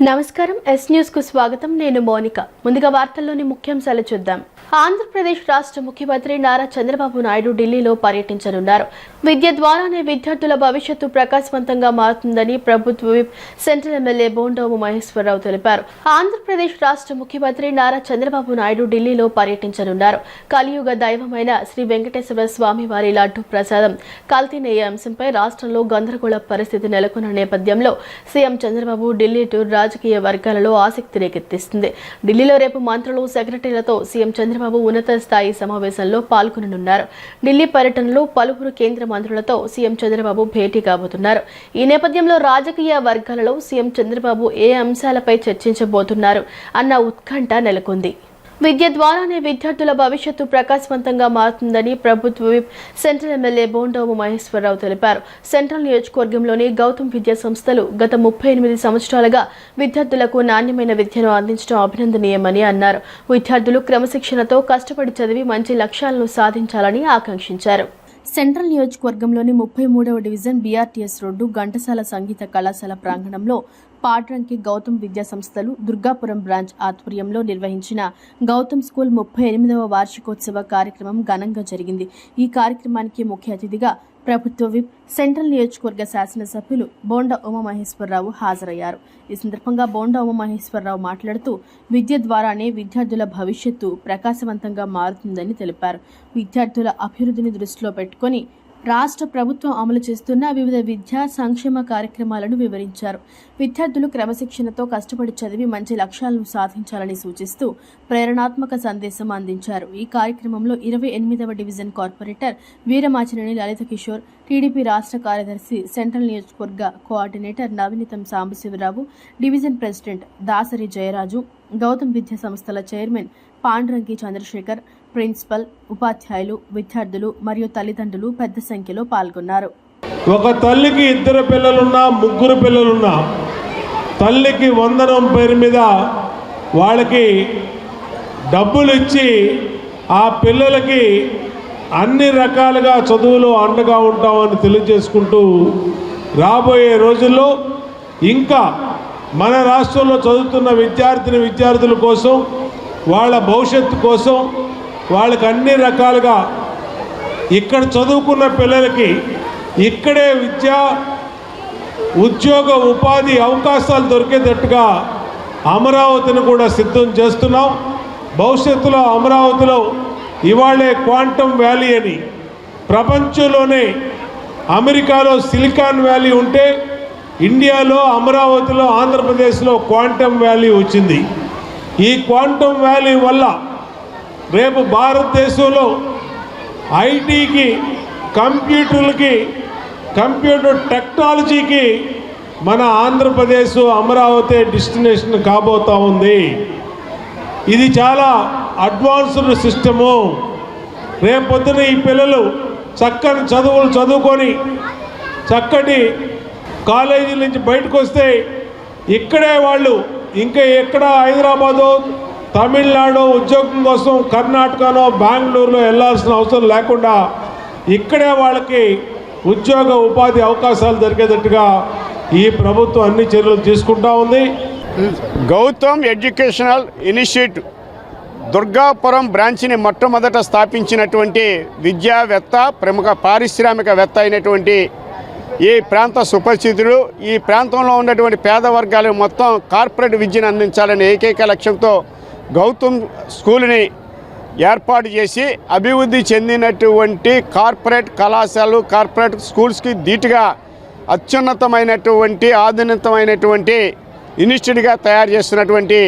నమస్కారం yes news కు స్వాగతం నేను మోనిక ముందుగా వార్తల్లోని ముఖ్యాంశాలు చూద్దాం ఆంధ్రప్రదేశ్ రాష్ట్ర ముఖ్యమంత్రి నారా చంద్రబాబు నాయుడు ఢిల్లీలో పర్యటించనున్నారు విద్య ద్వారానే విద్యార్థుల భవిష్యత్తు ప్రకాశవంతంగా మారుతుందని ప్రభుత్వ విప్ సెంట్రల్ ఎమ్మెల్యే బోండోము మహేశ్వరరావు తెలిపారు ఆంధ్రప్రదేశ్ రాష్ట్ర ముఖ్యమంత్రి నారా చంద్రబాబు నాయుడు ఢిల్లీలో పర్యటించనున్నారు కలియుగ దైవమైన శ్రీ వెంకటేశ్వర స్వామి వారి లడ్డు ప్రసాదం కల్తీనయ్యే అంశంపై రాష్ట్రంలో గందరగోళ పరిస్థితి నెలకొన్న నేపథ్యంలో సీఎం చంద్రబాబు ఢిల్లీ టూర్ రాజకీయ వర్గాలలో ఆసక్తి రేకెత్తిస్తుంది ఢిల్లీలో రేపు మంత్రులు సెక్రటరీలతో సీఎం చంద్రబాబు ఉన్నత స్థాయి సమావేశంలో పాల్గొననున్నారు ఢిల్లీ పర్యటనలో పలువురు కేంద్ర మంత్రులతో సీఎం చంద్రబాబు భేటీ కాబోతున్నారు ఈ నేపథ్యంలో రాజకీయ వర్గాలలో సీఎం చంద్రబాబు ఏ అంశాలపై చర్చించబోతున్నారు అన్న ఉత్కంఠ నెలకొంది విద్య ద్వారానే విద్యార్థుల భవిష్యత్తు ప్రకాశవంతంగా మారుతుందని ప్రభుత్వ విప్ సెంట్రల్ ఎమ్మెల్యే బోండోము మహేశ్వరరావు తెలిపారు సెంట్రల్ నియోజకవర్గంలోని గౌతమ్ విద్యా సంస్థలు గత 38 సంవత్సరాలుగా విద్యార్థులకు నాణ్యమైన విద్యను అందించడం అభినందనీయమని అన్నారు విద్యార్థులు క్రమశిక్షణతో కష్టపడి చదివి మంచి లక్ష్యాలను సాధించాలని ఆకాంక్షించారు సెంట్రల్ నియోజకవర్గంలోని 33వ డివిజన్ బీఆర్టీఎస్ రోడ్డు ఘంటసాల సంగీత కళాశాల ప్రాంగణంలో పాడ్రంకి గౌతమ్ విద్యా సంస్థలు దుర్గాపురం బ్రాంచ్ ఆధ్వర్యంలో నిర్వహించిన గౌతమ్ స్కూల్ 38వ వార్షికోత్సవ కార్యక్రమం ఘనంగా జరిగింది ఈ కార్యక్రమానికి ముఖ్య అతిథిగా ప్రభుత్వ విప్ సెంట్రల్ నియోజకవర్గ శాసనసభ్యులు బోండా ఉమామహేశ్వరరావు హాజరయ్యారు ఈ సందర్భంగా బోండా ఉమామహేశ్వరరావు మాట్లాడుతూ విద్య ద్వారానే విద్యార్థుల భవిష్యత్తు ప్రకాశవంతంగా మారుతుందని తెలిపారు విద్యార్థుల అభివృద్ధిని దృష్టిలో పెట్టుకొని రాష్ట్ర ప్రభుత్వం అమలు చేస్తున్న వివిధ విద్యా సంక్షేమ కార్యక్రమాలను వివరించారు విద్యార్థులు క్రమశిక్షణతో కష్టపడి చదివి మంచి లక్ష్యాలను సాధించాలని సూచిస్తూ ప్రేరణాత్మక సందేశం అందించారు ఈ కార్యక్రమంలో 28వ division corporator Veeramachineni Lalitha Kishore TDP రాష్ట్ర కార్యదర్శి సెంట్రల్ నియోజకవర్గ coordinator Navaneetham Sambasivarao division president Dasari Jayaraju Gautam విద్యా సంస్థల చైర్మన్ పాండ్రంకి చంద్రశేఖర్ ప్రిన్సిపల్ ఉపాధ్యాయులు విద్యార్థులు మరియు తల్లిదండ్రులు పెద్ద సంఖ్యలో పాల్గొన్నారు ఒక తల్లికి 2 పిల్లలున్నా 3 పిల్లలున్నా తల్లికి వందనం పేరు మీద వాళ్ళకి డబ్బులు ఇచ్చి ఆ పిల్లలకి అన్ని రకాలుగా చదువులో అండగా ఉంటామని తెలియజేసుకుంటూ రాబోయే రోజుల్లో ఇంకా మన రాష్ట్రంలో చదువుతున్న విద్యార్థుల కోసం వాళ్ళ భవిష్యత్తు కోసం వాళ్ళకి అన్ని రకాలుగా ఇక్కడ చదువుకున్న పిల్లలకి ఇక్కడే విద్యా ఉద్యోగ ఉపాధి అవకాశాలు దొరికేటట్టుగా అమరావతిని కూడా సిద్ధం చేస్తున్నాం భవిష్యత్తులో అమరావతిలో ఇవాళే క్వాంటమ్ వ్యాలీ అని ప్రపంచంలోనే అమెరికాలో సిలికాన్ వ్యాలీ ఉంటే ఇండియాలో అమరావతిలో ఆంధ్రప్రదేశ్లో క్వాంటమ్ వ్యాలీ వచ్చింది ఈ క్వాంటమ్ వ్యాలీ వల్ల రేపు భారతదేశంలో ఐటీకి కంప్యూటర్లకి కంప్యూటర్ టెక్నాలజీకి మన ఆంధ్రప్రదేశ్ అమరావతి డెస్టినేషన్ కాబోతూ ఉంది ఇది చాలా అడ్వాన్స్డ్ సిస్టము రేపొద్దున ఈ పిల్లలు చక్కని చదువులు చదువుకొని చక్కటి కాలేజీల నుంచి బయటకు వస్తే ఇక్కడే వాళ్ళు ఇంకా ఎక్కడ హైదరాబాదు తమిళనాడు ఉద్యోగం కోసం కర్ణాటకలో బెంగళూరులో వెళ్ళాల్సిన అవసరం లేకుండా ఇక్కడే వాళ్ళకి ఉద్యోగ ఉపాధి అవకాశాలు దొరికేటట్టుగా ఈ ప్రభుత్వం అన్ని చర్యలు తీసుకుంటా ఉంది గౌతమ్ ఎడ్యుకేషనల్ ఇనిషియేటివ్ దుర్గాపురం బ్రాంచ్ని మొట్టమొదట స్థాపించినటువంటి విద్యావేత్త ప్రముఖ పారిశ్రామికవేత్త అయినటువంటి ఈ ప్రాంత సుపరిచితుడు ఈ ప్రాంతంలో ఉన్నటువంటి పేద వర్గాలకు మొత్తం కార్పొరేట్ విద్యను అందించాలనే ఏకైక లక్ష్యంతో గౌతమ్ స్కూల్ని ఏర్పాటు చేసి అభివృద్ధి చెందినటువంటి కార్పొరేట్ కళాశాలలు కార్పొరేట్ స్కూల్స్కి ధీటుగా అత్యున్నతమైనటువంటి ఆధునితమైనటువంటి ఇన్స్టిట్యూట్గా తయారు చేస్తున్నటువంటి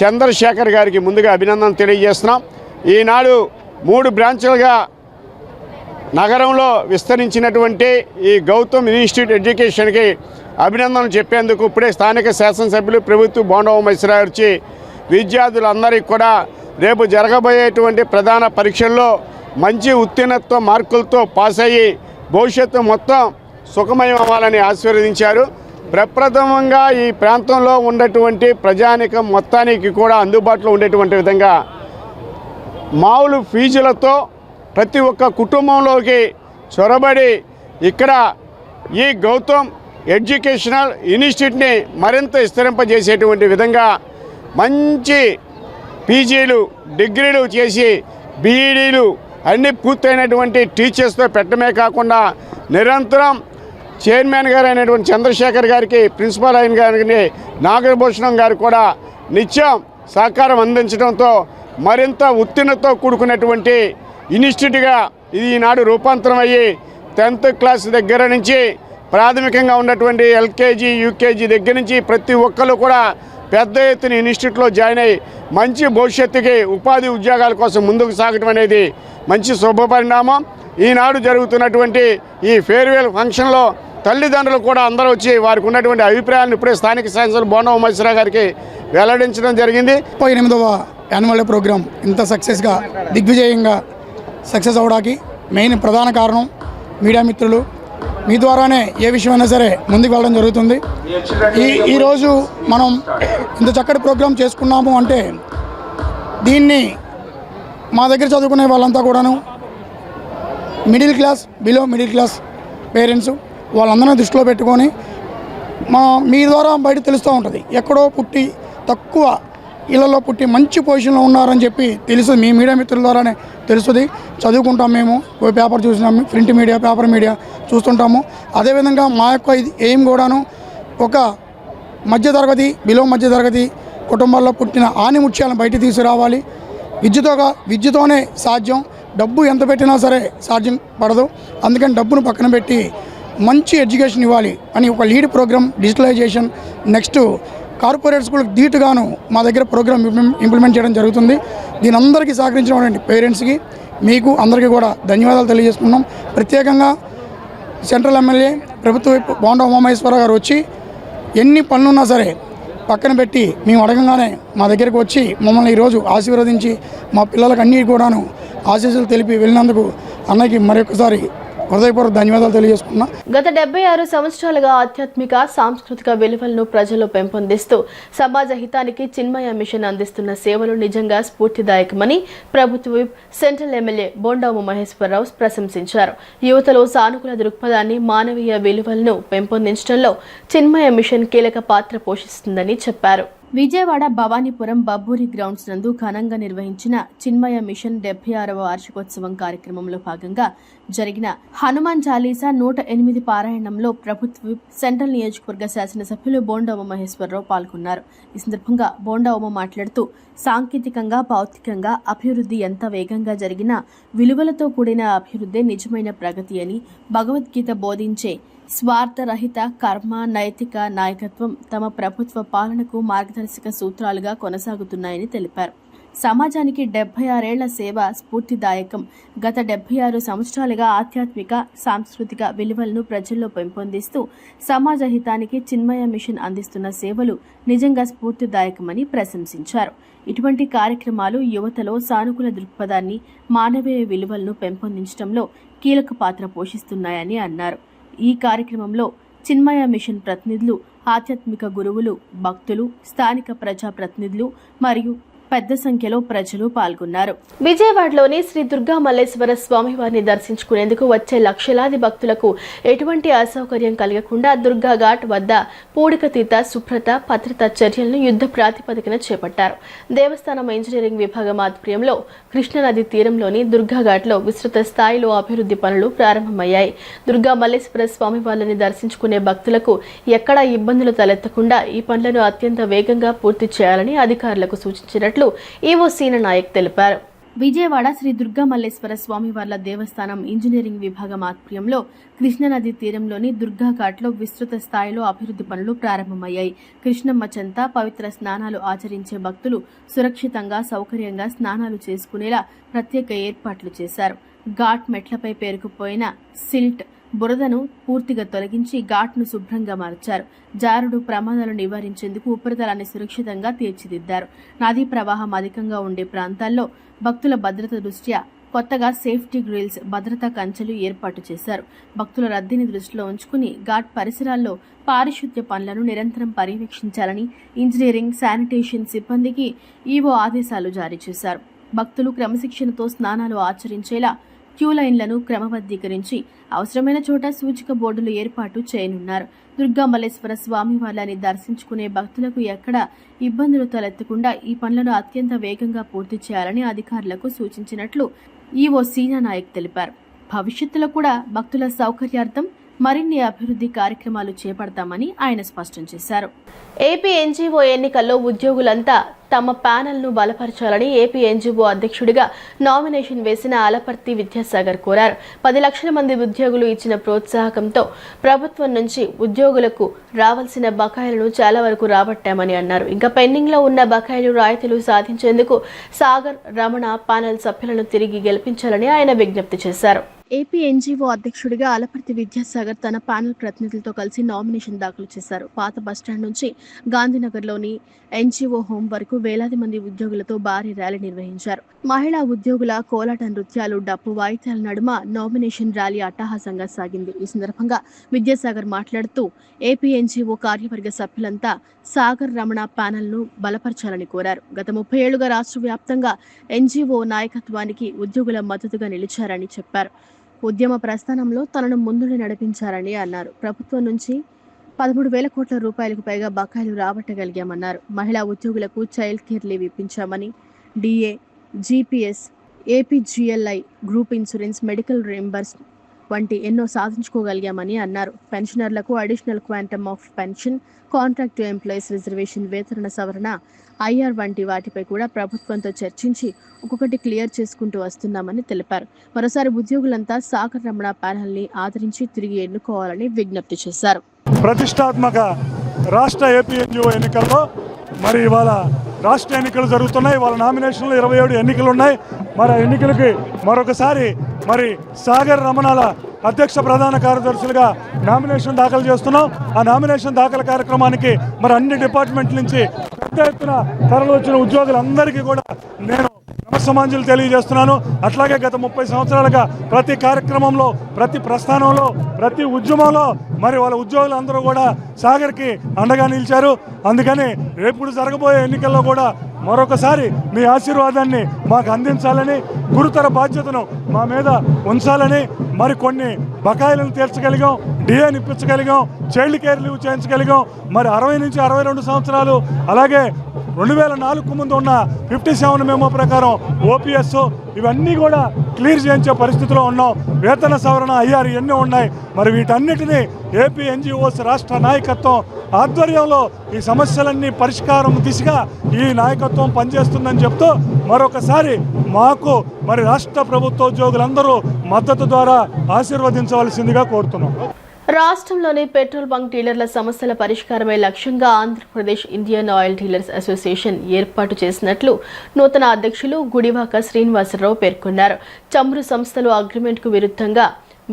చంద్రశేఖర్ గారికి ముందుగా అభినందన తెలియజేస్తున్నాం ఈనాడు 3 బ్రాంచులుగా నగరంలో విస్తరించినటువంటి ఈ గౌతమ్ ఇన్స్టిట్యూట్ ఎడ్యుకేషన్కి అభినందనలు చెప్పేందుకు ఇప్పుడే స్థానిక శాసనసభ్యులు ప్రభుత్వ బోండా ఉమామహేశ్వరరావు వచ్చి విద్యార్థులందరికీ కూడా రేపు జరగబోయేటువంటి ప్రధాన పరీక్షల్లో మంచి ఉత్తీర్ణత మార్కులతో పాస్ అయ్యి భవిష్యత్తు మొత్తం సుఖమయం అవ్వాలని ఆశీర్వదించారు ప్రప్రథమంగా ఈ ప్రాంతంలో ఉన్నటువంటి ప్రజానికం మొత్తానికి కూడా అందుబాటులో ఉండేటువంటి విధంగా మామూలు ఫీజులతో ప్రతి ఒక్క కుటుంబంలోకి చొరబడి ఇక్కడ ఈ గౌతమ్ ఎడ్యుకేషనల్ ఇన్స్టిట్యూట్ని మరింత విస్తరింపజేసేటువంటి విధంగా మంచి పీజీలు డిగ్రీలు చేసి బీఈడీలు అన్నీ పూర్తయినటువంటి టీచర్స్తో పెట్టడమే కాకుండా నిరంతరం చైర్మన్ గారు అయినటువంటి చంద్రశేఖర్ గారికి ప్రిన్సిపల్ అయిన గారికి నాగభూషణం గారు కూడా నిత్యం సహకారం అందించడంతో మరింత ఉత్తీర్ణతో కూడుకున్నటువంటి ఇన్స్టిట్యూట్గా ఇది ఈనాడు రూపాంతరం అయ్యి 10th క్లాస్ దగ్గర నుంచి ప్రాథమికంగా ఉన్నటువంటి ఎల్కేజీ యూకేజీ దగ్గర నుంచి ప్రతి ఒక్కరు కూడా పెద్ద ఎత్తున ఇన్స్టిట్యూట్లో జాయిన్ అయ్యి మంచి భవిష్యత్తుకి ఉపాధి ఉద్యోగాల కోసం ముందుకు సాగడం అనేది మంచి శుభపరిణామం. ఈనాడు జరుగుతున్నటువంటి ఈ ఫేర్వెల్ ఫంక్షన్లో తల్లిదండ్రులు కూడా అందరూ వచ్చి వారికి ఉన్నటువంటి అభిప్రాయాలను ఇప్పుడే స్థానిక శాసనసభ్యులు బోండా ఉమేశ్వరరావు గారికి వెల్లడించడం జరిగింది. 8వ యాన్యువల్ డే ప్రోగ్రాం ఇంత సక్సెస్గా దిగ్విజయంగా సక్సెస్ అవడానికి మెయిన్ ప్రధాన కారణం మీడియా మిత్రులు. మీ ద్వారానే ఏ విషయమైనా సరే ముందుకు వెళ్ళడం జరుగుతుంది. ఈరోజు మనం ఇంత చక్కటి ప్రోగ్రాం చేసుకున్నాము అంటే దీన్ని మా దగ్గర చదువుకునే వాళ్ళంతా కూడాను middle class below middle class parents వాళ్ళందరినీ దృష్టిలో పెట్టుకొని మీ ద్వారా బయట తెలుస్తూ ఉంటుంది. ఎక్కడో పుట్టి తక్కువ ఇళ్లలో పుట్టి మంచి పొజిషన్లో ఉన్నారని చెప్పి తెలుస్తుంది. మీ మీడియా మిత్రుల ద్వారానే తెలుస్తుంది. చదువుకుంటాం, మేము పేపర్ చూసినాము, ప్రింట్ మీడియా పేపర్ మీడియా చూస్తుంటాము. అదేవిధంగా మా యొక్క ఎయిమ్ కూడాను ఒక మధ్యతరగతి బిలో మధ్యతరగతి కుటుంబాల్లో పుట్టిన ఆనిముత్యాలను బయట తీసుకురావాలి. విద్యతోనే సాధ్యం. డబ్బు ఎంత పెట్టినా సరే సాధ్యం పడదు. అందుకని డబ్బును పక్కన పెట్టి మంచి ఎడ్యుకేషన్ ఇవ్వాలి అని ఒక lead program digitalization next corporate స్కూల్కి ధీటుగాను మా దగ్గర ప్రోగ్రామ్ ఇంప్లిమెంట్ చేయడం జరుగుతుంది. దీని అందరికీ సహకరించినటువంటి పేరెంట్స్కి మీకు అందరికీ కూడా ధన్యవాదాలు తెలియజేసుకున్నాం. ప్రత్యేకంగా సెంట్రల్ ఎమ్మెల్యే ప్రభుత్వ బోండా ఉమామహేశ్వరరావు గారు వచ్చి ఎన్ని పనులున్నా సరే పక్కన పెట్టి మేము అడగంగానే మా దగ్గరికి వచ్చి మమ్మల్ని ఈరోజు ఆశీర్వదించి మా పిల్లలకు అన్నీ కూడాను ఆశీస్సులు తెలిపి వెళ్ళినందుకు అన్నకి మరొకసారి హృదయపూర్వక ధన్యవాదాలు తెలియజేసుకున్నా. గత 76 సంవత్సరాలుగా ఆధ్యాత్మిక సాంస్కృతిక విలువలను ప్రజల్లో పెంపొందిస్తూ సమాజ హితానికి చిన్మయ మిషన్ అందిస్తున్న సేవలు నిజంగా స్ఫూర్తిదాయకమని ప్రభుత్వ whip central MLA Bonda Umamaheswara Rao ప్రశంసించారు. యువతలో సానుకూల దృక్పథాన్ని మానవీయ విలువలను పెంపొందించడంలో చిన్మయ మిషన్ కీలక పాత్ర పోషిస్తుందని చెప్పారు. విజయవాడ భవానీపురం బబ్బూరి గ్రౌండ్స్ నందు ఘనంగా నిర్వహించిన చిన్మయ మిషన్ 76వ వార్షికోత్సవం కార్యక్రమంలో భాగంగా జరిగిన హనుమాన్ చాలీసా 108 పారాయణంలో ప్రభుత్వ సెంట్రల్ నియోజకవర్గ శాసనసభ్యులు బోండా ఉమామహేశ్వరరావు పాల్గొన్నారు. ఈ సందర్భంగా బోండా ఉమ మాట్లాడుతూ సాంకేతికంగా భౌతికంగా అభివృద్ధి ఎంత వేగంగా జరిగినా విలువలతో కూడిన అభివృద్ధి నిజమైన ప్రగతి అని భగవద్గీత బోధించే స్వార్థరహిత కర్మ నైతిక నాయకత్వం తమ ప్రభుత్వ పాలనకు మార్గదర్శక సూత్రాలుగా కొనసాగుతున్నాయని తెలిపారు. సమాజానికి 76 ఏళ్ల సేవ స్ఫూర్తిదాయకం. గత 76 సంవత్సరాలుగా ఆధ్యాత్మిక సాంస్కృతిక విలువలను ప్రజల్లో పెంపొందిస్తూ సమాజ హితానికి చిన్మయ మిషన్ అందిస్తున్న సేవలు నిజంగా స్ఫూర్తిదాయకమని ప్రశంసించారు. ఇటువంటి కార్యక్రమాలు యువతలో సానుకూల దృక్పథాన్ని మానవీయ విలువలను పెంపొందించడంలో కీలక పాత్ర పోషిస్తున్నాయని అన్నారు. ఈ కార్యక్రమంలో చిన్మయ మిషన్ ప్రతినిధులు, ఆధ్యాత్మిక గురువులు, భక్తులు, స్థానిక ప్రజా ప్రతినిధులు మరియు పెద్ద సంఖ్యలో ప్రజలు పాల్గొన్నారు. విజయవాడలోని శ్రీ దుర్గా మల్లేశ్వర స్వామివారిని దర్శించుకునేందుకు వచ్చే లక్షలాది భక్తులకు ఎటువంటి అసౌకర్యం కలగకుండా దుర్గా ఘాట్ వద్ద పూడికతీత శుభ్రత భద్రతా చర్యలను యుద్ధ ప్రాతిపదికన చేపట్టారు. దేవస్థానం ఇంజనీరింగ్ విభాగం ఆధ్వర్యంలో కృష్ణానది తీరంలోని దుర్గా ఘాట్లో విస్తృత స్థాయిలో అభివృద్ధి పనులు ప్రారంభమయ్యాయి. దుర్గా మల్లేశ్వర స్వామివారిని దర్శించుకునే భక్తులకు ఎక్కడా ఇబ్బందులు తలెత్తకుండా ఈ పనులను అత్యంత వేగంగా పూర్తి చేయాలని అధికారులకు సూచించినట్లు ఈవో సీన నాయక్ తెలిపారు. విజయవాడ శ్రీ దుర్గా మల్లేశ్వర స్వామివార్ల దేవస్థానం ఇంజనీరింగ్ విభాగం ఆధ్వర్యంలో కృష్ణానది తీరంలోని దుర్గా ఘాట్లో విస్తృత స్థాయిలో అభివృద్ధి పనులు ప్రారంభమయ్యాయి. కృష్ణమ్మ చెంత పవిత్ర స్నానాలు ఆచరించే భక్తులు సురక్షితంగా సౌకర్యంగా స్నానాలు చేసుకునేలా ప్రత్యేక ఏర్పాట్లు చేశారు. ఘాట్ మెట్లపై పేరుకుపోయిన సిల్ట్ బురదను పూర్తిగా తొలగించి ఘాట్ను శుభ్రంగా మార్చారు. జారుడు ప్రమాదాలు నివారించేందుకు ఉపరితలాన్ని సురక్షితంగా తీర్చిదిద్దారు. నదీ ప్రవాహం అధికంగా ఉండే ప్రాంతాల్లో భక్తుల భద్రత దృష్ట్యా కొత్తగా సేఫ్టీ గ్రిల్స్, భద్రతా కంచెలు ఏర్పాటు చేశారు. భక్తుల రద్దీని దృష్టిలో ఉంచుకుని ఘాట్ పరిసరాల్లో పారిశుద్ధ్య పనులను నిరంతరం పర్యవేక్షించాలని ఇంజనీరింగ్, శానిటేషన్ సిబ్బందికి ఈవో ఆదేశాలు జారీ చేశారు. భక్తులు క్రమశిక్షణతో స్నానాలు ఆచరించేలా క్యూ లైన్లను క్రమబద్ధీకరించి అవసరమైన చోట సూచిక బోర్డులు ఏర్పాటు చేయనున్నారు. దుర్గా మల్లేశ్వర స్వామివార్లని దర్శించుకునే భక్తులకు ఎక్కడ ఇబ్బందులు తలెత్తకుండా ఈ పనులను అత్యంత వేగంగా పూర్తి చేయాలని అధికారులకు సూచించినట్లు ఈవో సీనా నాయక్ తెలిపారు. భవిష్యత్తులో కూడా భక్తుల సౌకర్యార్థం మరిన్ని అభివృద్ధి కార్యక్రమాలు చేపడతామని ఆయన స్పష్టం చేశారు. ఏపీ ఎన్జీఓ ఎన్నికల్లో ఉద్యోగులంతా తమ ప్యానెల్ను బలపరచాలని ఏపీ ఎన్జీఓ అధ్యక్షుడిగా నామినేషన్ వేసిన ఆలపర్తి విద్యాసాగర్ కోరారు. 10 లక్షల మంది ఉద్యోగులు ఇచ్చిన ప్రోత్సాహకంతో ప్రభుత్వం నుంచి ఉద్యోగులకు రావాల్సిన బకాయిలను చాలా వరకు రాబట్టామని అన్నారు. ఇంకా పెండింగ్లో ఉన్న బకాయిలు రాయితీలు సాధించేందుకు సాగర్ రమణ ప్యానెల్ సభ్యులను తిరిగి గెలిపించాలని ఆయన విజ్ఞప్తి చేశారు. ఏపీ ఎన్జీఓ అధ్యక్షుడిగా ఆలపర్తి విద్యాసాగర్ తన ప్యానెల్ ప్రతినిధులతో కలిసి నామినేషన్ దాఖలు చేశారు. పాత బస్టాండ్ నుంచి గాంధీనగర్లోని ఎన్జీఓ హోం వరకు వేలాది మంది ఉద్యోగులతో భారీ ర్యాలీ నిర్వహించారు. మహిళా ఉద్యోగుల కోలాట నృత్యాలు, డప్పు వాయిద్యాల నడుమ నామినేషన్ ర్యాలీ అట్టహాసంగా సాగింది. ఈ సందర్భంగా విద్యాసాగర్ మాట్లాడుతూ ఏపీ ఎన్జీఓ కార్యవర్గ సభ్యులంతా సాగర్ రమణ ప్యానెల్ను బలపరచాలని కోరారు. గత 30 ఏళ్లుగా రాష్ట్ర వ్యాప్తంగా ఎన్జీఓ నాయకత్వానికి ఉద్యోగుల మద్దతుగా నిలిచారని చెప్పారు. ఉద్యమ ప్రస్థానంలో తనను ముందుండి నడిపించారని అన్నారు. ప్రభుత్వం నుంచి 13,000 కోట్ల రూపాయలకు పైగా బకాయిలు రాబట్టగలిగామన్నారు. మహిళా ఉద్యోగులకు చైల్డ్ కేర్ లీవ్ ఇప్పించామని, DA, GPS, APGLI, group insurance, medical reimburse వంటి ఎన్నో సాధించుకోగలిగామని అన్నారు. పెన్షనర్లకు additional quantum of pension, contract employees reservation, వేతన సవరణ, ఐఆర్ వంటి వాటిపై కూడా ప్రభుత్వంతో చర్చించి ఒక్కొక్కటి క్లియర్ చేసుకుంటూ వస్తున్నామని తెలిపారు. మరోసారి ఉద్యోగులంతా సాగర్ రమణ ప్యానెల్ని ఆదరించి తిరిగి ఎన్నుకోవాలని విజ్ఞప్తి చేశారు. ప్రతిష్టాత్మక రాష్ట్ర ఏపీ ఎన్జీఓ ఎన్నికల్లో మరి ఇవాళ రాష్ట్ర ఎన్నికలు జరుగుతున్నాయి. వాళ్ళ నామినేషన్లు 27 ఎన్నికలు ఉన్నాయి. మరి ఆ ఎన్నికలకి మరొకసారి మరి సాగర్ రమణాల అధ్యక్ష ప్రధాన కార్యదర్శులుగా నామినేషన్ దాఖలు చేస్తున్నాం. ఆ నామినేషన్ దాఖలు కార్యక్రమానికి మరి అన్ని డిపార్ట్మెంట్ల నుంచి పెద్ద ఎత్తున తరలి వచ్చిన ఉద్యోగులందరికీ కూడా నేను నమస్సమాంజలు తెలియజేస్తున్నాను. అట్లాగే గత 30 సంవత్సరాలుగా ప్రతి కార్యక్రమంలో, ప్రతి ప్రస్థానంలో, ప్రతి ఉద్యమంలో మరి వాళ్ళ ఉద్యోగులందరూ కూడా సాగర్కి అండగా నిలిచారు. అందుకని రేపు జరగబోయే ఎన్నికల్లో కూడా మరొకసారి మీ ఆశీర్వాదాన్ని మాకు అందించాలని, గురుతర బాధ్యతను మా మీద ఉంచాలని, మరి కొన్ని బకాయిలను తీర్చగలిగాం, డిఏని ఇప్పించగలిగాం, చైల్డ్ కేర్ లీవ్ చేయించగలిగాం. మరి 60 నుంచి 62 సంవత్సరాలు, అలాగే 2004కు ముందు ఉన్న 57 మెమో ప్రకారం ఓపీఎస్ ఇవన్నీ కూడా క్లియర్ చేయించే పరిస్థితిలో ఉన్నాం. వేతన సవరణ, ఐఆర్ ఇవన్నీ ఉన్నాయి. మరి వీటన్నిటినీ ఏపీ ఎన్జీఓస్ రాష్ట్ర నాయకత్వం ఆధ్వర్యంలో ఈ సమస్యలన్నీ పరిష్కారం దిశగా ఈ నాయకత్వం పనిచేస్తుందని చెప్తూ మరొకసారి మాకు మరి రాష్ట్ర ప్రభుత్వ ఉద్యోగులందరూ మద్దతు ద్వారా ఆశీర్వదించవలసిందిగా కోరుతున్నాం. రాష్ట్రంలోని పెట్రోల్ బంక్ డీలర్ల సమస్యల పరిష్కారమే లక్ష్యంగా Andhra Pradesh Indian oil dealers association ఏర్పాటు చేసినట్లు నూతన అధ్యక్షులు గుడివాక శ్రీనివాసరావు పేర్కొన్నారు. చమురు సంస్థలు అగ్రిమెంట్కు విరుద్ధంగా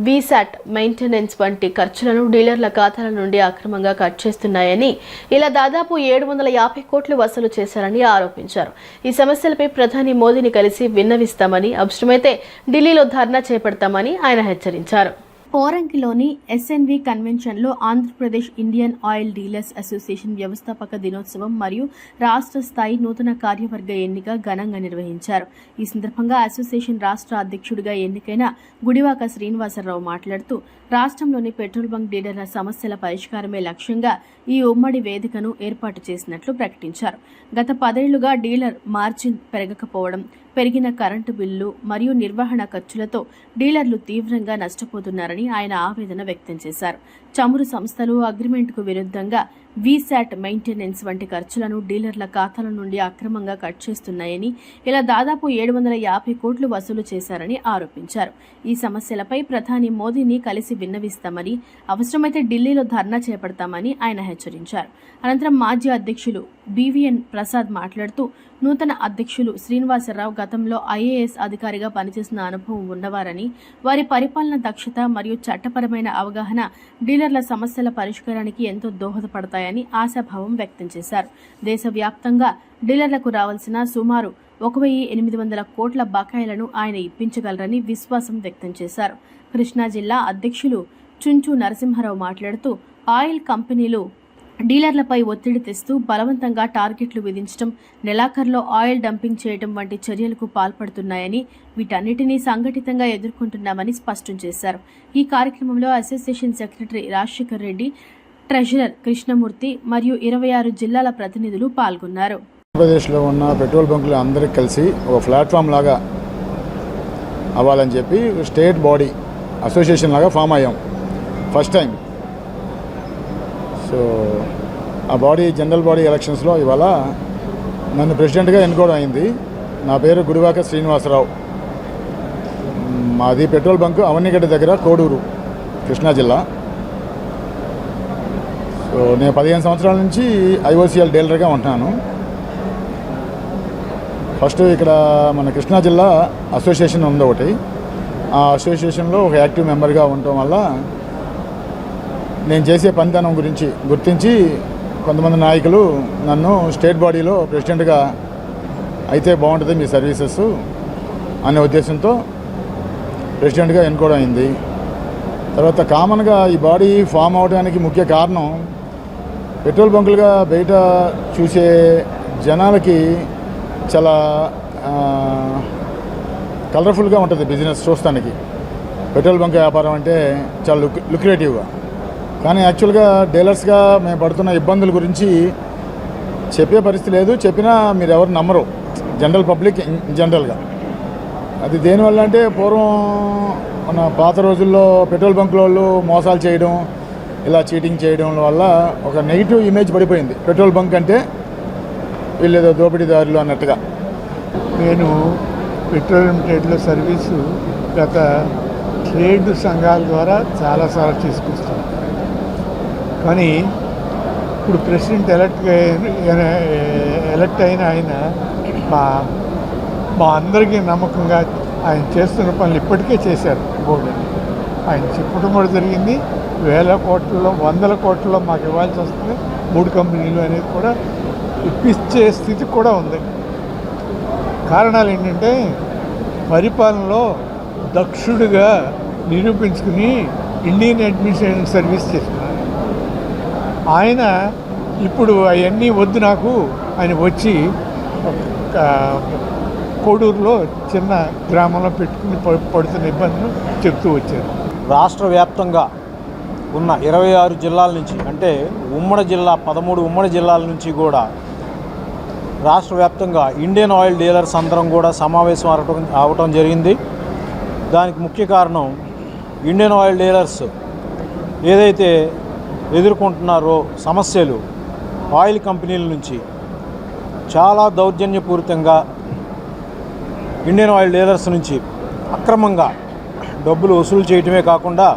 వీసాట్, మెయింటెనెన్స్ వంటి ఖర్చులను డీలర్ల ఖాతాల నుండి అక్రమంగా కట్ చేస్తున్నాయని, ఇలా దాదాపు 750 కోట్లు వసూలు చేశారని ఆరోపించారు. ఈ సమస్యలపై ప్రధాని మోదీని కలిసి విన్నవిస్తామని, అవసరమైతే ఢిల్లీలో ధర్నా చేపడతామని ఆయన హెచ్చరించారు. పోరంకిలోని SNV కన్వెన్షన్లో Andhra Pradesh Indian oil dealers association వ్యవస్థాపక దినోత్సవం మరియు రాష్ట్ర స్థాయి నూతన కార్యవర్గ ఎన్నిక ఘనంగా నిర్వహించారు. ఈ సందర్భంగా అసోసియేషన్ రాష్ట్ర అధ్యక్షుడిగా ఎన్నికైన గుడివాక శ్రీనివాసరావు మాట్లాడుతూ రాష్ట్రంలోని పెట్రోల్ బంక్ డీలర్ల సమస్యల పరిష్కారమే లక్ష్యంగా ఈ ఉమ్మడి వేదికను ఏర్పాటు చేసినట్లు ప్రకటించారు. గత 10 ఏళ్లుగా డీలర్ మార్జిన్ పెరగకపోవడం, పెరిగిన కరెంటు బిల్లు మరియు నిర్వహణ ఖర్చులతో డీలర్లు తీవ్రంగా నష్టపోతున్నారని ఆయన ఆవేదన వ్యక్తం చేశారు. చమురు సంస్థలు అగ్రిమెంట్కు విరుద్ధంగా వీసాట్, మెయింటెనెన్స్ వంటి ఖర్చులను డీలర్ల ఖాతాల నుండి అక్రమంగా కట్ చేస్తున్నాయని, ఇలా దాదాపు 750 కోట్లు వసూలు చేశారని ఆరోపించారు. ఈ సమస్యలపై ప్రధాని మోదీని కలిసి విన్నవిస్తామని, అవసరమైతే ఢిల్లీలో ధర్నా చేపడతామని ఆయన హెచ్చరించారు. అనంతరం మాజీ అధ్యక్షులు బివిఎన్ ప్రసాద్ మాట్లాడుతూ నూతన అధ్యక్షులు శ్రీనివాసరావు గతంలో ఐఏఎస్ అధికారిగా పనిచేసిన అనుభవం ఉన్నవారని, వారి పరిపాలన దక్షత మరియు చట్టపరమైన అవగాహన డీలర్ల సమస్యల పరిష్కారానికి ఎంతో దోహదపడతాయని ఆశాభావం వ్యక్తం చేశారు. దేశవ్యాప్తంగా డీలర్లకు రావాల్సిన సుమారు 1,800 కోట్ల బకాయిలను ఆయన ఇప్పించగలరని విశ్వాసం వ్యక్తం చేశారు. కృష్ణా జిల్లా అధ్యక్షులు చుంచు నరసింహారావు మాట్లాడుతూ ఆయిల్ కంపెనీలు డీలర్లపై ఒత్తిడి తెస్తూ బలవంతంగా టార్గెట్లు విధించడం, నెలాఖరులో ఆయిల్ డంపింగ్ చేయడం వంటి చర్యలకు పాల్పడుతున్నాయని, వీటన్నిటినీ సంఘటితంగా ఎదుర్కొంటున్నామని స్పష్టం చేశారు. ఈ కార్యక్రమంలో association secretary Rajasekhar Reddy, treasurer Krishnamurthy మరియు 26 జిల్లాల ప్రతినిధులు పాల్గొన్నారు. ఆంధ్రప్రదేశ్లో ఉన్న పెట్రోల్ బంకులు అందరికీ కలిసి ఒక ప్లాట్ఫామ్ లాగా అవ్వాలని చెప్పి స్టేట్ బాడీ అసోసియేషన్ లాగా ఫామ్ అయ్యాం ఫస్ట్ టైం. సో ఆ బాడీ జనరల్ బాడీ ఎలక్షన్స్లో ఇవాళ నన్ను ప్రెసిడెంట్గా ఎన్నుకోవడం అయింది. నా పేరు గుడివాక శ్రీనివాసరావు. మాది పెట్రోల్ బంకు అవనిగడ్డ దగ్గర కోడూరు, కృష్ణా జిల్లా. సో నేను 15 సంవత్సరాల నుంచి ఐఓసిఎల్ డీలర్గా ఉంటున్నాను. ఫస్ట్ ఇక్కడ మన కృష్ణా జిల్లా అసోసియేషన్ ఉంది ఒకటి. ఆ అసోసియేషన్లో ఒక యాక్టివ్ మెంబర్గా ఉండటం వల్ల నేను చేసే పనితనం గురించి గుర్తించి కొంతమంది నాయకులు నన్ను స్టేట్ బాడీలో ప్రెసిడెంట్గా అయితే బాగుంటుంది మీ సర్వీసెస్ అనే ఉద్దేశంతో ప్రెసిడెంట్గా ఎన్నుకోవడం అయింది. తర్వాత కామన్గా ఈ బాడీ ఫామ్ అవడానికి ముఖ్య కారణం పెట్రోల్ బంకులుగా బయట చూసే జనాలకి చాలా కలర్ఫుల్గా ఉంటుంది బిజినెస్ చూస్తానికి. పెట్రోల్ బంక్ వ్యాపారం అంటే చాలా లుక్రేటివ్గా, కానీ యాక్చువల్గా డీలర్స్గా మేము పడుతున్న ఇబ్బందుల గురించి చెప్పే పరిస్థితి లేదు. చెప్పినా మీరు ఎవరు నమ్మరు, జనరల్ పబ్లిక్ జనరల్గా. అది దేనివల్ల అంటే పూర్వం మన పాత రోజుల్లో పెట్రోల్ బంకుల వాళ్ళు మోసాలు చేయడం, ఇలా చీటింగ్ చేయడం వల్ల ఒక నెగిటివ్ ఇమేజ్ పడిపోయింది. పెట్రోల్ బంక్ అంటే వీళ్ళు ఏదో దోపిడీదారులు అన్నట్టుగా. నేను పెట్రోలియం ట్రేడ్లో సర్వీసు గత ట్రేడ్ సంఘాల ద్వారా చాలాసార్లు తీసుకొస్తాను. కానీ ఇప్పుడు ప్రెసిడెంట్ ఎలక్ట్ అయిన ఆయన మా అందరికీ నమ్మకంగా ఆయన చేస్తున్న పనులు ఇప్పటికే చేశారు. బోర్డు ఆయన చెప్పడం కూడా జరిగింది. 1000 కోట్లలో 100 కోట్లలో మాకు ఇవ్వాల్సి వస్తుంది 3 కంపెనీలు అనేది కూడా ఇప్పించే స్థితి కూడా ఉంది. కారణాలు ఏంటంటే పరిపాలనలో దక్షుడిగా నిరూపించుకుని ఇండియన్ అడ్మినిస్ట్రేషన్ సర్వీస్ చేస్తున్నారు. ఆయన ఇప్పుడు అవన్నీ వద్దు నాకు, ఆయన వచ్చి కోడూరులో చిన్న గ్రామంలో పెట్టుకుని పడుతున్న ఇబ్బందులు చెప్తూ వచ్చారు. రాష్ట్ర వ్యాప్తంగా ఉన్న 26 జిల్లాల నుంచి, అంటే ఉమ్మడి జిల్లా 13 ఉమ్మడి జిల్లాల నుంచి కూడా రాష్ట్ర వ్యాప్తంగా ఇండియన్ ఆయిల్ డీలర్స్ అందరం కూడా సమావేశం అవటం జరిగింది. దానికి ముఖ్య కారణం ఇండియన్ ఆయిల్ డీలర్స్ ఏదైతే ఎదుర్కొంటున్నారో సమస్యలు, ఆయిల్ కంపెనీల నుంచి చాలా దౌర్జన్యపూరితంగా ఇండియన్ ఆయిల్ డీలర్స్ నుంచి అక్రమంగా డబ్బులు వసూలు చేయటమే కాకుండా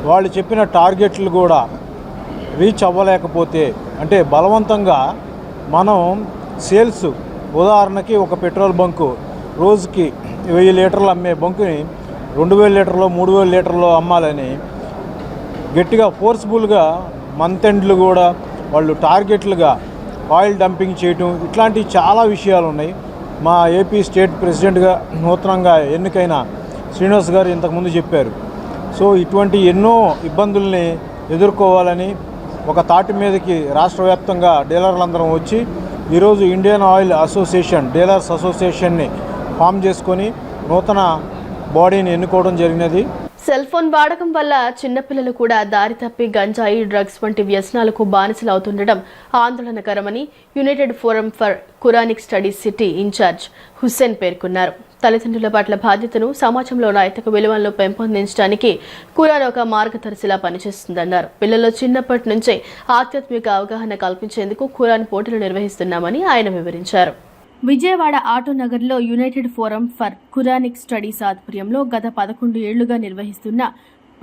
వాళ్ళు చెప్పిన టార్గెట్లు కూడా రీచ్ అవ్వలేకపోతే, అంటే బలవంతంగా మనం సేల్స్, ఉదాహరణకి ఒక పెట్రోల్ బంకు రోజుకి 1000 లీటర్లు అమ్మే బంకుని 2000 లీటర్లో 3000 లీటర్లో అమ్మాలని గట్టిగా ఫోర్స్ఫుల్గా మంత్ ఎండ్లు కూడా వాళ్ళు టార్గెట్లుగా ఆయిల్ డంపింగ్ చేయటం, ఇట్లాంటి చాలా విషయాలు ఉన్నాయి. మా ఏపీ స్టేట్ ప్రెసిడెంట్గా నూతనంగా ఎన్నికైన శ్రీనివాస్ గారు ఇంతకుముందు చెప్పారు. సో ఇటువంటి ఎన్నో ఇబ్బందుల్ని ఎదుర్కోవాలని ఒక తాటి మీదకి రాష్ట్ర వ్యాప్తంగా డీలర్లందరం వచ్చి ఈరోజు ఇండియన్ ఆయిల్ అసోసియేషన్, డీలర్స్ అసోసియేషన్ని ఫామ్ చేసుకొని నూతన బాడీని ఎన్నుకోవడం జరిగినది. సెల్ ఫోన్ వాడకం వల్ల చిన్నపిల్లలు కూడా దారి తప్పి గంజాయి, డ్రగ్స్ వంటి వ్యసనాలకు బానిసలవుతుండడం ఆందోళనకరమని united forum for Quranic studies city incharge Hussain పేర్కొన్నారు. తల్లిదండ్రుల పట్ల బాధ్యతను, సమాజంలో నైతిక విలువలను పెంపొందించడానికి ఖురాన్ ఒక మార్గదర్శిలా పనిచేస్తుందన్నారు. పిల్లల్లో చిన్నప్పటి నుంచే ఆధ్యాత్మిక అవగాహన కల్పించేందుకు ఖురాన్ పోటీలు నిర్వహిస్తున్నామని ఆయన వివరించారు. విజయవాడ ఆటోనగర్లో united forum for Quranic studies ఆధ్వర్యంలో గత 11 ఏళ్లుగా నిర్వహిస్తున్న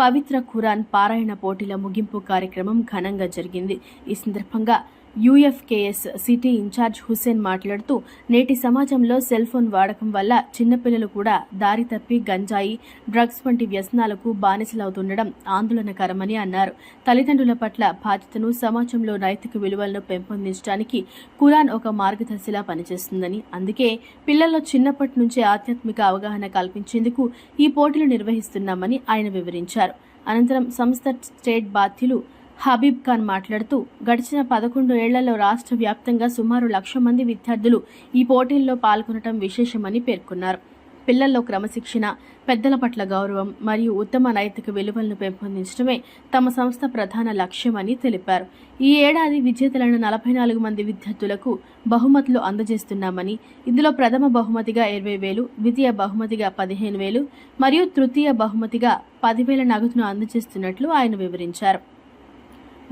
పవిత్ర ఖురాన్ పారాయణ పోటీల ముగింపు కార్యక్రమం ఘనంగా జరిగింది. ఈ సందర్భంగా యూఎఫ్కేఎస్ సిటీ ఇన్ఛార్జ్ హుస్సేన్ మాట్లాడుతూ, నేటి సమాజంలో సెల్ ఫోన్ వాడకం వల్ల చిన్నపిల్లలు కూడా దారి తప్పి గంజాయి, డ్రగ్స్ వంటి వ్యసనాలకు బానిసలవుతుండడం ఆందోళనకరమని అన్నారు. తల్లిదండ్రుల పట్ల బాధ్యతను, సమాజంలో నైతిక విలువలను పెంపొందించడానికి ఖురాన్ ఒక మార్గదర్శిలా పనిచేస్తుందని, అందుకే పిల్లల్లో చిన్నప్పటి నుంచే ఆధ్యాత్మిక అవగాహన కల్పించేందుకు ఈ పోటీలు నిర్వహిస్తున్నామని ఆయన వివరించారు. అనంతరం సంస్థ స్టేట్ బాధ్యులు హబీబ్ ఖాన్ మాట్లాడుతూ గడిచిన 11 ఏళ్లలో రాష్ట్ర వ్యాప్తంగా సుమారు 1,00,000 మంది విద్యార్థులు ఈ పోటీల్లో పాల్గొనడం విశేషమని పేర్కొన్నారు. పిల్లల్లో క్రమశిక్షణ, పెద్దల పట్ల గౌరవం మరియు ఉత్తమ నైతిక విలువలను పెంపొందించడమే తమ సంస్థ ప్రధాన లక్ష్యమని తెలిపారు. ఈ ఏడాది విజేతలైన 44 మంది విద్యార్థులకు బహుమతులు అందజేస్తున్నామని, ఇందులో ప్రథమ బహుమతిగా 20,000, ద్వితీయ బహుమతిగా 15,000 మరియు తృతీయ బహుమతిగా 10,000 నగదును అందజేస్తున్నట్లు ఆయన వివరించారు.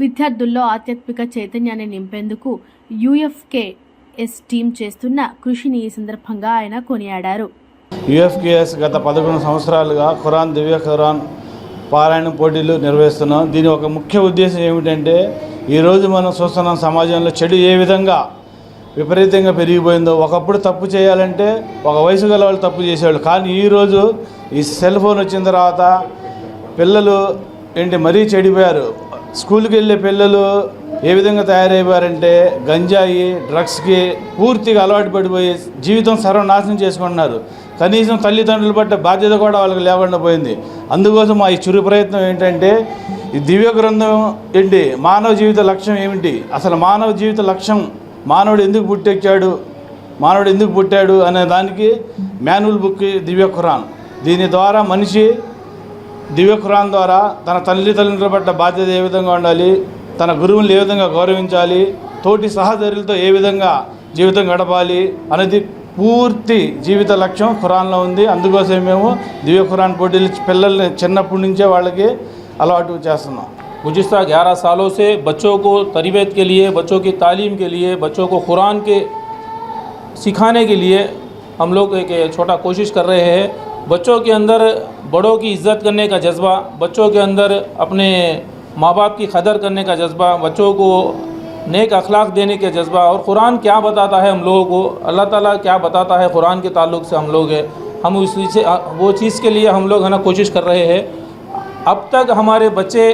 విద్యార్థుల్లో ఆధ్యాత్మిక చైతన్యాన్ని నింపేందుకు UFKS టీం చేస్తున్న కృషిని ఈ సందర్భంగా ఆయన కొనియాడారు. UFKS గత 11 సంవత్సరాలుగా ఖురాన్, దివ్య ఖురాన్ పారాయణ పోటీలు నిర్వహిస్తున్నాం. దీని ఒక ముఖ్య ఉద్దేశం ఏమిటంటే, ఈరోజు మనం చూస్తున్నాం సమాజంలో చెడు ఏ విధంగా విపరీతంగా పెరిగిపోయిందో. ఒకప్పుడు తప్పు చేయాలంటే ఒక వయసు గల వాళ్ళు తప్పు చేసేవాళ్ళు, కానీ ఈరోజు ఈ సెల్ ఫోన్ వచ్చిన తర్వాత పిల్లలు మరీ చెడిపోయారు. స్కూల్కి వెళ్ళే పిల్లలు ఏ విధంగా తయారైపోయారంటే గంజాయి, డ్రగ్స్కి పూర్తిగా అలవాటు పడిపోయి జీవితం సర్వనాశనం చేసుకుంటున్నారు. కనీసం తల్లిదండ్రులు పట్ల బాధ్యత కూడా వాళ్ళకి లేకుండా పోయింది. అందుకోసం మా ఈ చురు ప్రయత్నం ఏంటంటే, ఈ దివ్య గ్రంథం మానవ జీవిత లక్ష్యం ఏమిటి, అసలు మానవ జీవిత లక్ష్యం, మానవుడు ఎందుకు పుట్టాడు అనే దానికి మాన్యువల్ బుక్ దివ్య ఖురాన్. దీని ద్వారా మనిషి దివ్య ఖురాన్ ద్వారా తన తల్లిదండ్రుల పట్ల బాధ్యత ఏ విధంగా ఉండాలి, తన గురువులను ఏ విధంగా గౌరవించాలి, తోటి సహచరులతో ఏ విధంగా జీవితం గడపాలి అనేది పూర్తి జీవిత లక్ష్యం ఖురాన్లో ఉంది. అందుకోసం మేము దివ్య ఖురాన్ పోటీలు పిల్లల్ని చిన్నప్పటి నుంచే వాళ్ళకి అలవాటు చేస్తున్నాం. गुज़िस्ता 11 सालों से बच्चों को तरबियत के लिए, बच्चों की तालीम के लिए, बच्चों को कुरान के सिखाने के लिए हम लोग एक छोटा कोशिश कर रहे हैं. बच्चों के अंदर बड़ों की इज़्ज़त करने का जज्बा, बच्चों के अंदर अपने माँ बाप की कदर करने का जज्बा, बच्चों को नेक अखलाक देने के जज्बा, और कुरान क्या बताता है हम लोगों को, अल्लाह ताला क्या बताता है कुरान के ताल्लुक़ से हम वो चीज़ के लिए हम लोग है ना कोशिश कर रहे हैं. अब तक हमारे बच्चे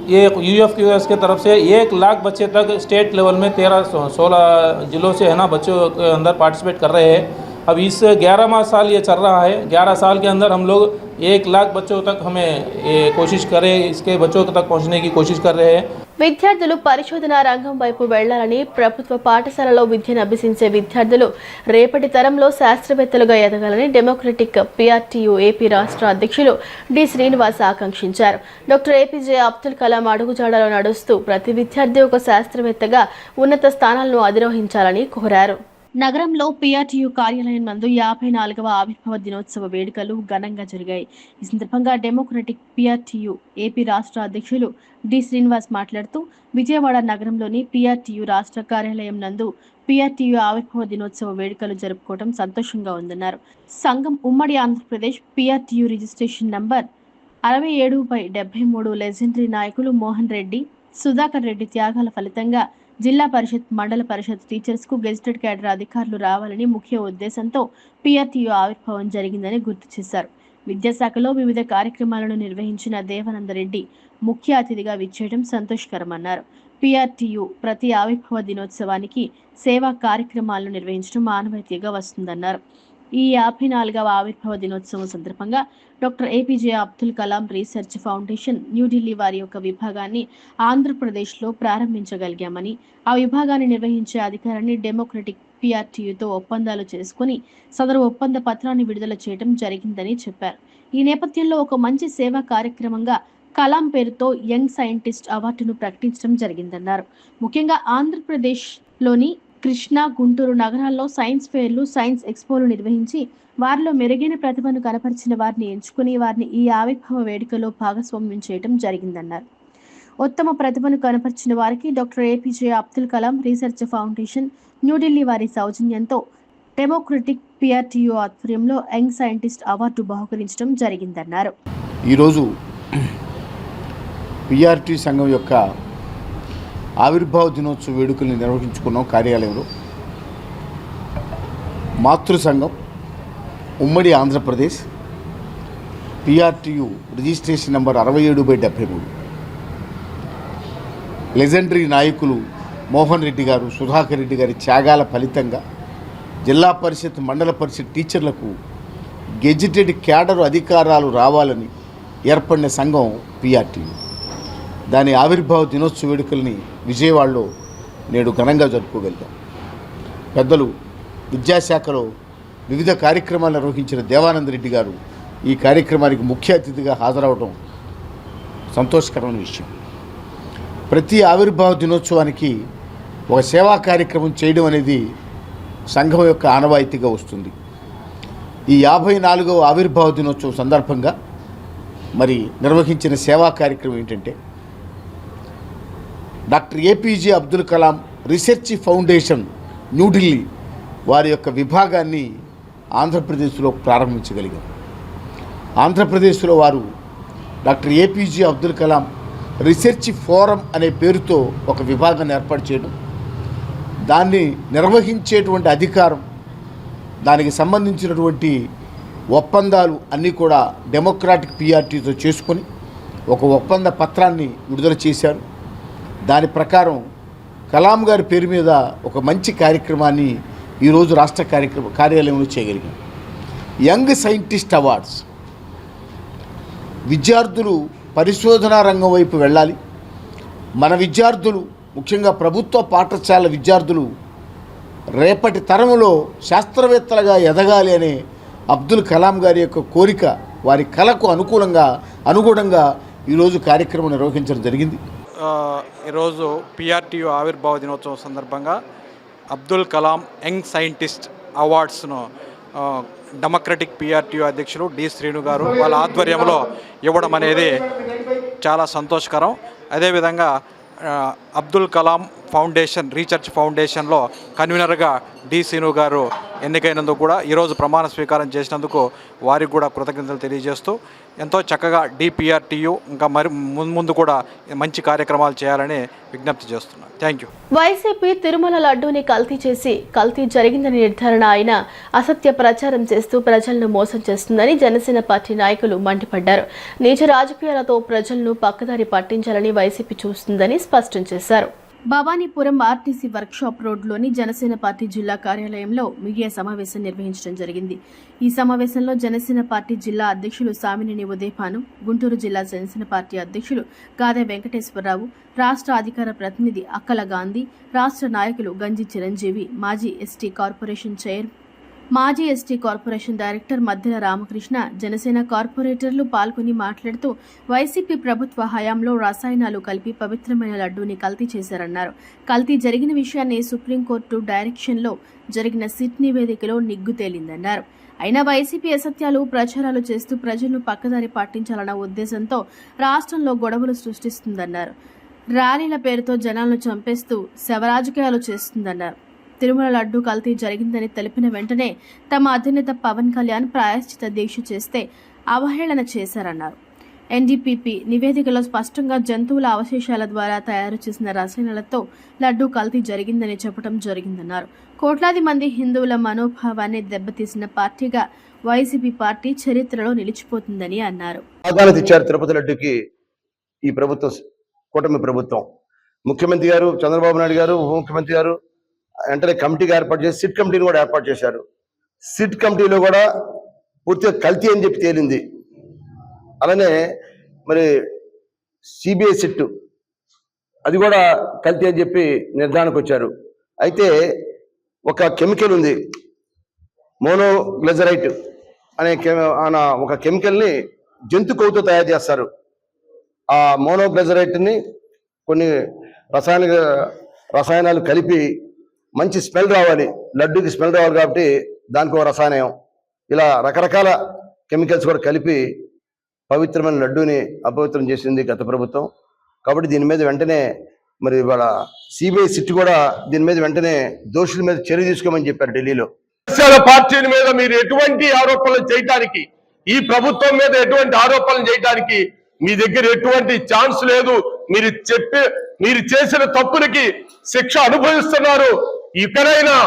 ये UFKS के तरफ से 1 लाख बच्चे तक स्टेट लेवल में 13-16 ज़िलों से है ना बच्चों के अंदर पार्टिसिपेट कर रहे हैं. अब इस 11वां साल ये चल रहा है. 11 साल के अंदर हम लोग 1 लाख बच्चों तक हमें ये कोशिश करें, इसके बच्चों तक पहुंचने की कोशिश कर रहे हैं. విద్యార్థులు పరిశోధనా రంగం వైపు వెళ్లాలని, ప్రభుత్వ పాఠశాలలో విద్యను అభ్యసించే విద్యార్థులు రేపటి తరంలో శాస్త్రవేత్తలుగా ఎదగాలని డెమోక్రటిక్ PRTU ఏపీ రాష్ట్ర అధ్యక్షులు డి శ్రీనివాస్ ఆకాంక్షించారు. డాక్టర్ APJ అబ్దుల్ కలాం అడుగుజాడలో నడుస్తూ ప్రతి విద్యార్థి ఒక శాస్త్రవేత్తగా ఉన్నత స్థానాలను అధిరోహించాలని కోరారు. నగరంలో PRTU కార్యాలయం నందు 54వ ఆవిర్భావ దినోత్సవ వేడుకలు ఘనంగా జరిగాయి. ఈ సందర్భంగా డెమోక్రటిక్ PRTU ఏపీ రాష్ట్ర అధ్యక్షులు డి శ్రీనివాస్ మాట్లాడుతూ, విజయవాడ నగరంలోని PRTU రాష్ట్ర కార్యాలయం నందు PRTU ఆవిర్భావ దినోత్సవ వేడుకలు జరుపుకోవడం సంతోషంగా ఉందన్నారు. సంఘం ఉమ్మడి Andhra Pradesh PRTU registration number 67/73 legendary నాయకులు మోహన్ రెడ్డి, సుధాకర్ రెడ్డి త్యాగాల ఫలితంగా జిల్లా పరిషత్, మండల పరిషత్ టీచర్స్ కు గెజిటెడ్ క్యాడర్ అధికారులు రావాలని ముఖ్య ఉద్దేశంతో PRTU ఆవిర్భావం జరిగిందని గుర్తు చేశారు. విద్యాశాఖలో వివిధ కార్యక్రమాలను నిర్వహించిన దేవానందరెడ్డి ముఖ్య అతిథిగా విచ్చేయడం సంతోషకరమన్నారు. PRTU ప్రతి ఆవిర్భావ దినోత్సవానికి సేవా కార్యక్రమాలను నిర్వహించడం ఆనవాయితీగా వస్తుందన్నారు. ఈ 54వ ఆవిర్భావ దినోత్సవం సందర్భంగా doctor APJ Abdul Kalam research foundation New Delhi వారి యొక్క విభాగాన్ని ఆంధ్రప్రదేశ్లో ప్రారంభించగలిగామని, ఆ విభాగాన్ని నిర్వహించే అధికారాన్ని డెమోక్రటిక్ PRTUతో ఒప్పందాలు చేసుకుని సదరు ఒప్పంద పత్రాన్ని విడుదల చేయడం జరిగిందని చెప్పారు. ఈ నేపథ్యంలో ఒక మంచి సేవా కార్యక్రమంగా కలాం పేరుతో యంగ్ సైంటిస్ట్ అవార్డును ప్రకటించడం జరిగిందన్నారు. ముఖ్యంగా ఆంధ్రప్రదేశ్లోని కృష్ణా, గుంటూరు నగరాల్లో సైన్స్ ఫెయిర్లు, సైన్స్ ఎక్స్పోలు నిర్వహించి వారిలో మెరుగైన ప్రతిభను కనపరిచిన వారిని ఎంచుకుని వారిని ఈ ఆవిర్భావ వేడుకలో భాగస్వామ్యం చేయడం జరిగిందన్నారు. ఉత్తమ ప్రతిభను కనపరిచిన వారికి doctor APJ Abdul Kalam research foundation New Delhi వారి సౌజన్యంతో డెమోక్రటిక్ PRTU ఆధ్వర్యంలో యంగ్ సైంటిస్ట్ అవార్డు బహుకరించడం జరిగిందన్నారు. ఈరోజు PRTU సంఘం యొక్క ఆవిర్భావ దినోత్సవ వేడుకల్ని నిర్వహించుకున్నాం. కార్యాలయంలో మాతృ సంఘం ఉమ్మడి Andhra Pradesh PRTU registration number 67/73 legendary నాయకులు మోహన్ రెడ్డి గారు, సుధాకర్ రెడ్డి గారి త్యాగాల ఫలితంగా జిల్లా పరిషత్, మండల పరిషత్ టీచర్లకు గెజిటెడ్ క్యాడర్ అధికారాలు రావాలని ఏర్పడిన సంఘం PRTU. దాని ఆవిర్భావ దినోత్సవ వేడుకల్ని విజయవాడలో నేడు ఘనంగా జరుపుకోగలిగాం. పెద్దలు విద్యాశాఖలో వివిధ కార్యక్రమాలు నిర్వహించిన దేవానంద రెడ్డి గారు ఈ కార్యక్రమానికి ముఖ్య అతిథిగా హాజరవడం సంతోషకరమైన విషయం. ప్రతి ఆవిర్భావ దినోత్సవానికి ఒక సేవా కార్యక్రమం చేయడం అనేది సంఘం యొక్క ఆనవాయితీగా వస్తుంది. ఈ 54వ ఆవిర్భావ దినోత్సవం సందర్భంగా మరి నిర్వహించిన సేవా కార్యక్రమం ఏంటంటే doctor APJ Abdul Kalam research foundation New Delhi వారి యొక్క విభాగాన్ని ఆంధ్రప్రదేశ్లో ప్రారంభించగలిగాం. ఆంధ్రప్రదేశ్లో వారు doctor APJ Abdul Kalam research forum అనే పేరుతో ఒక విభాగాన్ని ఏర్పాటు చేయడం, దాన్ని నిర్వహించేటువంటి అధికారం, దానికి సంబంధించినటువంటి ఒప్పందాలు అన్నీ కూడా డెమోక్రాటిక్ పిఆర్టీతో చేసుకొని ఒక ఒప్పంద పత్రాన్ని విడుదల చేశారు. దాని ప్రకారం కలాం గారి పేరు మీద ఒక మంచి కార్యక్రమాన్ని ఈరోజు రాష్ట్ర కార్యాలయంలో చేయగలిగాం. Young scientist awards. విద్యార్థులు పరిశోధనా రంగం వైపు వెళ్ళాలి. మన విద్యార్థులు, ముఖ్యంగా ప్రభుత్వ పాఠశాల విద్యార్థులు రేపటి తరంలో శాస్త్రవేత్తలుగా ఎదగాలి అనే అబ్దుల్ కలాం గారి యొక్క కోరిక, వారి కళకు అనుగుణంగా ఈరోజు కార్యక్రమం నిర్వహించడం జరిగింది. ఈరోజు పిఆర్టీయు ఆవిర్భావ దినోత్సవం సందర్భంగా అబ్దుల్ కలాం యంగ్ సైంటిస్ట్ అవార్డ్స్ను డెమోక్రటిక్ పిఆర్టీయు అధ్యక్షులు డి శ్రీను గారు వాళ్ళ ఆధ్వర్యంలో ఇవ్వడం అనేది చాలా సంతోషకరం. అదేవిధంగా అబ్దుల్ కలాం ఫౌండేషన్ రీసెర్చ్ ఫౌండేషన్లో కన్వీనర్గా డి శ్రీను గారు ఎన్నికైనందుకు కూడా ఈరోజు ప్రమాణ స్వీకారం చేసినందుకు వారికి కూడా కృతజ్ఞతలు తెలియజేస్తూ ఎంతో చక్కగా డిపిఆర్టీయు ఇంకా మరి ముందు కూడా మంచి కార్యక్రమాలు చేయాలని విజ్ఞప్తి చేస్తున్నాను. Thank you. వైసీపీ తిరుమల లడ్డూని కల్తీ జరిగిందని నిర్ధారణ అయిన అసత్య ప్రచారం చేస్తూ ప్రజలను మోసం చేస్తుందని జనసేన పార్టీ నాయకులు మండిపడ్డారు. నీచ రాజకీయాలతో ప్రజలను పక్కదారి పట్టించాలని వైసీపీ చూస్తుందని స్పష్టం చేశారు. భవానీపురం ఆర్టీసీ వర్క్షాప్ రోడ్లోని జనసేన పార్టీ జిల్లా కార్యాలయంలో మీడియా సమావేశం నిర్వహించడం జరిగింది. ఈ సమావేశంలో జనసేన పార్టీ జిల్లా అధ్యక్షులు సామినేని ఉదయభాను, గుంటూరు జిల్లా జనసేన పార్టీ అధ్యక్షులు గాదె వెంకటేశ్వరరావు, రాష్ట్ర అధికార ప్రతినిధి అక్కల గాంధీ, రాష్ట్ర నాయకులు గంజి చిరంజీవి, మాజీ ఎస్టీ కార్పొరేషన్ డైరెక్టర్ మద్దెల రామకృష్ణ, జనసేన కార్పొరేటర్లు పాల్గొని మాట్లాడుతూ వైసీపీ ప్రభుత్వ హయాంలో రసాయనాలు కలిపి పవిత్రమైన లడ్డూని కల్తీ చేశారన్నారు. కల్తీ జరిగిన విషయాన్ని సుప్రీంకోర్టు డైరెక్షన్లో జరిగిన సిట్ నివేదికలో నిగ్గు తేలిందన్నారు. అయినా వైసీపీ అసత్యాలు ప్రచారాలు చేస్తూ ప్రజలను పక్కదారి పట్టించాలన్న ఉద్దేశంతో రాష్ట్రంలో గొడవలు సృష్టిస్తుందన్నారు. ర్యాలీల పేరుతో జనాలను చంపేస్తూ శవరాజకీయాలు చేస్తుందన్నారు. తిరుమల లడ్డూ కల్తీ జరిగిందని తెలిపిన వెంటనే తమ అధినేత పవన్ కళ్యాణ్ ప్రాయశ్చిత దీక్ష చేస్తే అవహేళన చేశారన్నారు. ఎన్డీపీపీ నివేదికలో స్పష్టంగా జంతువుల అవశేషాల ద్వారా తయారు చేసిన రసాయనాలతో లడ్డూ కల్తీ జరిగిందని చెప్పడం జరిగిందన్నారు. కోట్లాది మంది హిందువుల మనోభావాన్ని దెబ్బతీసిన పార్టీగా వైసీపీ పార్టీ చరిత్రలో నిలిచిపోతుందని అన్నారు. తిరుపతి లడ్డూకి ఈ ప్రభుత్వం, కూటమి ప్రభుత్వం, ముఖ్యమంత్రి గారు చంద్రబాబు నాయుడు గారు, ఉప ముఖ్యమంత్రి గారు వెంటనే కమిటీగా ఏర్పాటు చేసి సిట్ కమిటీని కూడా ఏర్పాటు చేశారు. సిట్ కమిటీలో కూడా పూర్తిగా కల్తీ అని చెప్పి తేలింది. అలానే మరి సిబిఐ సిట్ అది కూడా కల్తీ అని చెప్పి నిర్ధారణకు వచ్చారు. అయితే ఒక కెమికల్ ఉంది, మోనోగ్లిజరైట్ అనే ఒక కెమికల్ని జంతు కొవ్వుతో తయారు చేస్తారు. ఆ మోనోగ్లిజరైట్ని కొన్ని రసాయనాలు కలిపి మంచి స్మెల్ రావాలి, లడ్డూకి స్మెల్ రావాలి కాబట్టి దానికి ఒక రసాయనం, ఇలా రకరకాల కెమికల్స్ కూడా కలిపి పవిత్రమైన లడ్డూని అపవిత్రం చేసింది గత ప్రభుత్వం. కాబట్టి దీని మీద వెంటనే మరి ఇవాళ సిబిఐ సిట్ కూడా దీని మీద వెంటనే దోషుల మీద చర్య తీసుకోమని చెప్పారు ఢిల్లీలో. పార్టీల మీద మీరు ఎటువంటి ఆరోపణలు చేయడానికి, ఈ ప్రభుత్వం మీద ఎటువంటి ఆరోపణలు చేయడానికి మీ దగ్గర ఎటువంటి ఛాన్స్ లేదు. మీరు చేసిన తప్పులకి శిక్ష అనుభవిస్తున్నారు. ఇకనైనా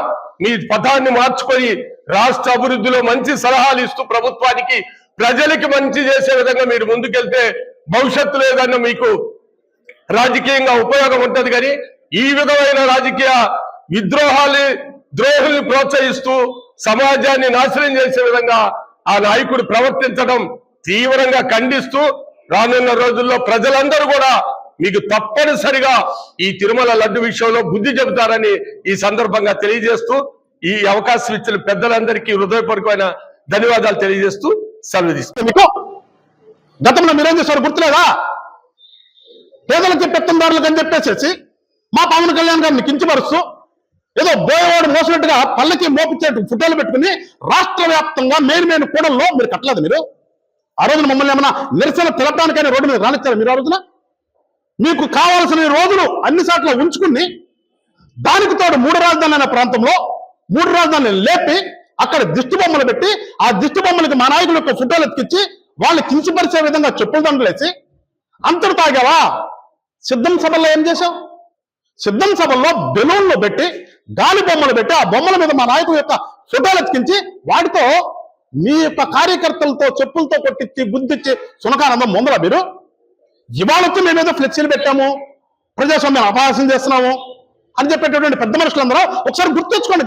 మీ పథాన్ని మార్చుకొని రాష్ట్ర అభివృద్ధిలో మంచి సలహాలు ఇస్తూ ప్రభుత్వానికి, ప్రజలకి మంచి చేసే విధంగా మీరు ముందుకెళ్తే భవిష్యత్తులో ఏదన్నా మీకు రాజకీయంగా ఉపయోగం ఉంటుంది. కానీ ఈ విధమైన రాజకీయ ద్రోహుల్ని ప్రోత్సహిస్తూ సమాజాన్ని నాశనం చేసే విధంగా ఆ నాయకుడు ప్రవర్తించడం తీవ్రంగా ఖండిస్తూ రానున్న రోజుల్లో ప్రజలందరూ కూడా మీకు తప్పనిసరిగా ఈ తిరుమల లడ్డు విషయంలో బుద్ధి చెబుతారని ఈ సందర్భంగా తెలియజేస్తూ ఈ అవకాశం ఇచ్చిన పెద్దలందరికీ హృదయపూర్వకమైన ధన్యవాదాలు తెలియజేస్తూ సెలవు తీసుకుంటాం. గతంలో మీరేం చేశారు గుర్తులేదా? పేదలకి పెత్తందారులకు అని చెప్పేసి మా పవన్ కళ్యాణ్ గారిని కించపరుస్తూ ఏదో బోయవాడు మోసినట్టుగా పల్లకి మోపించే ఫోటోలు పెట్టుకుని రాష్ట్ర వ్యాప్తంగా మెయిన్ కూడల్లో మీరు కట్టలేదు. మీరు ఆ రోజున మమ్మల్ని ఏమన్నా నిరసన తెలపడానికైనా రోడ్డు మీద రానిచ్చారు మీరు? ఆ రోజున మీకు కావాల్సిన రోజులు అన్ని సార్లు ఉంచుకుని దానికి తోడు 3 రాజధానులు అనే ప్రాంతంలో 3 రాజధానులు లేపి అక్కడ దిష్టి బొమ్మలు పెట్టి ఆ దిష్టి బొమ్మలకి మా నాయకుల యొక్క ఫోటోలు ఎత్తికిచ్చి వాళ్ళు కించపరిచే విధంగా చెప్పుల దండలేసి అంతటి తాగావా? సిద్ధం సభల్లో ఏం చేశావు? సిద్ధం సభల్లో బెలూన్లు పెట్టి గాలి బొమ్మలు పెట్టి ఆ బొమ్మల మీద మా నాయకుల యొక్క ఫోటోలు ఎత్తికించి వాటితో మీ యొక్క కార్యకర్తలతో చెప్పులతో కొట్టించి బుద్ధిచ్చి సునకానందం ముందర మీరు ఇవాళ వచ్చి మేమేదో ఫ్లెక్సీలు పెట్టాము, ప్రజాస్వామ్యం అపహాస్యం చేస్తున్నాము అని చెప్పేటటువంటి పెద్ద మనుషులందరూ ఒకసారి గుర్తించుకోండి.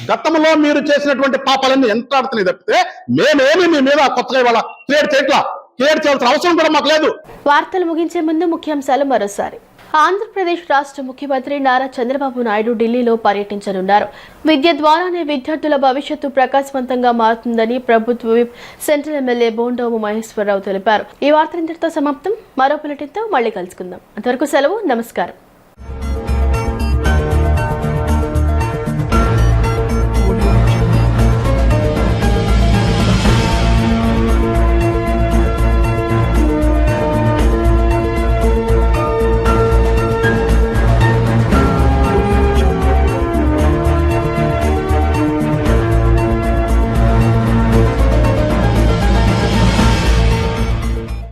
గతంలో మీరు చేసినటువంటి పాపాలన్నీ ఎంత ఆడుతున్నాయి తప్పితే మేమేమి మీ మీద కొత్తగా ఇవాళ క్రియేట్ చేయాల్సిన అవసరం కూడా మాకు లేదు. వార్తలు ముగించే ముందు ముఖ్యాంశాలు మరోసారి. ఆంధ్రప్రదేశ్ రాష్ట్ర ముఖ్యమంత్రి నారా చంద్రబాబు నాయుడు ఢిల్లీలో పర్యటించనున్నారు. విద్య ద్వారానే విద్యార్థుల భవిష్యత్తు ప్రకాశవంతంగా మారుతుందని ప్రభుత్వ విప్ సెంట్రల్ ఎమ్మెల్యే బోండోము మహేశ్వరరావు తెలిపారు. ఈ వార్త ఇంతటితో సమాప్తం. మరో బులెటిన్తో మళ్ళీ కలుసుకుందాం. అంతవరకు సెలవు. నమస్కారం.